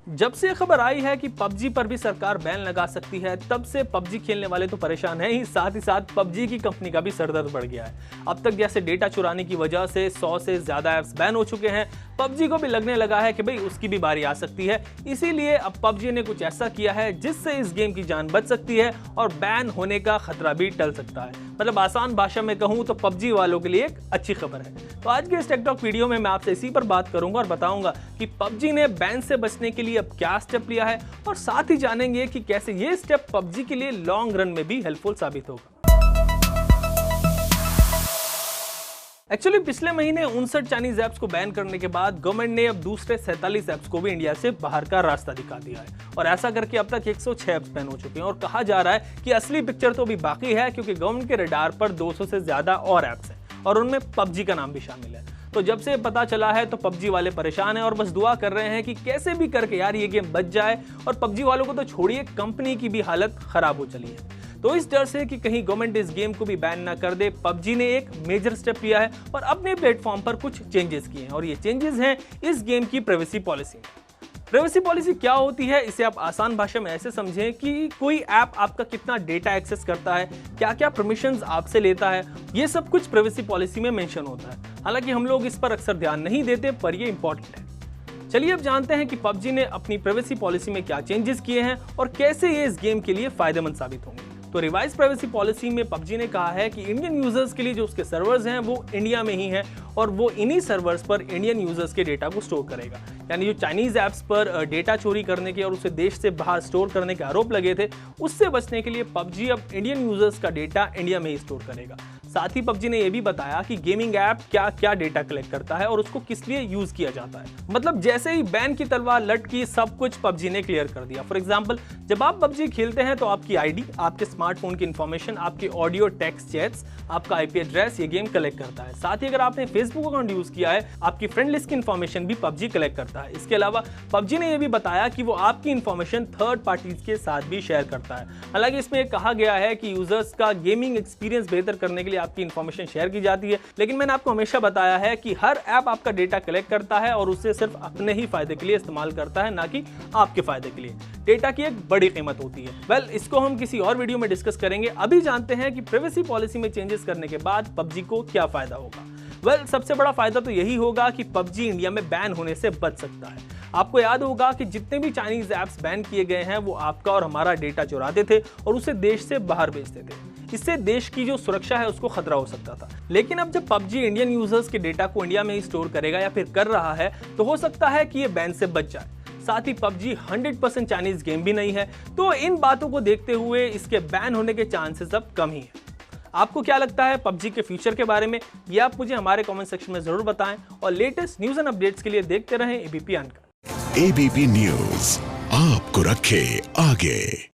जब से खबर आई है कि पबजी पर भी सरकार बैन लगा सकती है, तब से पबजी खेलने वाले तो परेशान हैं ही साथ पबजी की कंपनी का भी सरदर्द बढ़ गया है। अब तक जैसे डेटा चुराने की वजह से 100 से ज्यादा ऐप्स बैन हो चुके हैं, पबजी को भी लगने लगा है कि भाई उसकी भी बारी आ सकती है। इसीलिए अब पबजी ने कुछ ऐसा किया है जिससे इस गेम की जान बच सकती है और बैन होने का खतरा भी टल सकता है। मतलब आसान भाषा में कहूं तो पबजी वालों के लिए एक अच्छी खबर है। तो आज के इस टेक टॉक वीडियो में मैं आपसे इसी पर बात करूंगा और बताऊंगा कि पबजी ने बैन से बचने के लिए अब क्या स्टेप लिया है, और साथ ही जानेंगे कि कैसे ये स्टेप पबजी के लिए लॉन्ग रन में भी हेल्पफुल साबित होगा। एक्चुअली पिछले महीने 59 चाइनीज ऐप्स को बैन करने के बाद गवर्नमेंट ने अब दूसरे 47 ऐप्स को भी इंडिया से बाहर का रास्ता दिखा दिया है, और ऐसा करके अब तक 106 ऐप्स बैन हो चुके हैं। और कहा जा रहा है कि असली पिक्चर तो अभी बाकी है, क्योंकि गवर्नमेंट के रडार पर 200 से ज्यादा और ऐप्स हैं और उनमें पबजी का नाम भी शामिल है। तो जब से पता चला है तो पबजी वाले परेशान हैं और बस दुआ कर रहे हैं कि कैसे भी करके यार ये गेम बच जाए। और पबजी वालों को तो छोड़िए, कंपनी की भी हालत खराब हो चली है। तो इस डर से कि कहीं गवर्नमेंट इस गेम को भी बैन ना कर दे, पबजी ने एक मेजर स्टेप लिया है और अपने प्लेटफॉर्म पर कुछ चेंजेस किए हैं। और ये चेंजेस हैं इस गेम की प्राइवेसी पॉलिसी। प्राइवेसी पॉलिसी क्या होती है, इसे आप आसान भाषा में ऐसे समझें कि कोई ऐप आपका कितना डेटा एक्सेस करता है, क्या क्या परमिशंस आपसे लेता है, ये सब कुछ प्राइवेसी पॉलिसी में मेंशन होता है। हालांकि हम लोग इस पर अक्सर ध्यान नहीं देते, पर ये इंपॉर्टेंट है। चलिए अब जानते हैं कि पबजी ने अपनी प्राइवेसी पॉलिसी में क्या चेंजेस किए हैं और कैसे ये इस गेम के लिए फायदेमंद साबित होंगे। तो रिवाइज प्राइवेसी पॉलिसी में पबजी ने कहा है कि इंडियन यूजर्स के लिए जो उसके सर्वर्स हैं वो इंडिया में ही हैं, और वो इन्हीं सर्वर्स पर इंडियन यूजर्स के डेटा को स्टोर करेगा। यानी जो चाइनीज ऐप्स पर डेटा चोरी करने के और उसे देश से बाहर स्टोर करने के आरोप लगे थे, उससे बचने के लिए पबजी अब इंडियन यूजर्स का डेटा इंडिया में ही स्टोर करेगा। साथ ही पबजी ने यह भी बताया कि गेमिंग ऐप क्या क्या डेटा कलेक्ट करता है और उसको किस लिए यूज किया जाता है। मतलब जैसे ही बैन की तलवार लटकी, सब कुछ पबजी ने क्लियर कर दिया। फॉर एग्जांपल, जब आप पबजी खेलते हैं तो आपकी आईडी, आपके स्मार्टफोन की इंफॉर्मेशन, आपके ऑडियो टेक्स्ट चैट्स, आपका आईपी एड्रेस ये गेम कलेक्ट करता है। साथ ही अगर आपने फेसबुक अकाउंट यूज किया है, आपकी फ्रेंड लिस्ट की इंफॉर्मेशन भी पबजी कलेक्ट करता है। इसके अलावा पबजी ने यह भी बताया कि वो आपकी इंफॉर्मेशन थर्ड पार्टीज के साथ भी शेयर करता है। हालांकि इसमें कहा गया है कि यूजर्स का गेमिंग एक्सपीरियंस बेहतर करने के लिए आपकी इंफॉर्मेशन शेयर की जाती है, लेकिन मैंने आपको हमेशा बताया है कि हर ऐप आपका डेटा कलेक्ट करता है और उसे सिर्फ अपने ही फायदे के लिए इस्तेमाल करता है, ना कि आपके फायदे के लिए। डेटा की एक बड़ी कीमत होती है। वेल, इसको हम किसी और वीडियो में डिस्कस करेंगे। अभी जानते हैं कि प्राइवेसी पॉलिसी में चेंजेस करने के बाद पबजी को क्या फायदा होगा। वेल, सबसे बड़ा फायदा तो यही होगा कि पबजी इंडिया में बैन होने से बच सकता है। आपको याद होगा कि जितने भी चाइनीज ऐप्स बैन किए गए हैं वो आपका और हमारा डेटा चुराते थे और उसे देश से बाहर भेजते थे। इससे देश की जो सुरक्षा है उसको खतरा हो सकता था। लेकिन अब जब पबजी इंडियन यूजर्स के डेटा को इंडिया में ही स्टोर करेगा या फिर कर रहा है, तो हो सकता है कि ये बैन से बच जाए। साथ ही पबजी 100% चाइनीज गेम भी नहीं है, तो इन बातों को देखते हुए इसके बैन होने के चांसेस अब कम ही है। आपको क्या लगता है पबजी के फ्यूचर के बारे में, ये आप मुझे हमारे कमेंट सेक्शन में जरूर बताएं, और लेटेस्ट न्यूज एंड अपडेट्स के लिए देखते रहें एबीपी अनकट। एबीपी न्यूज आपको रखे आगे।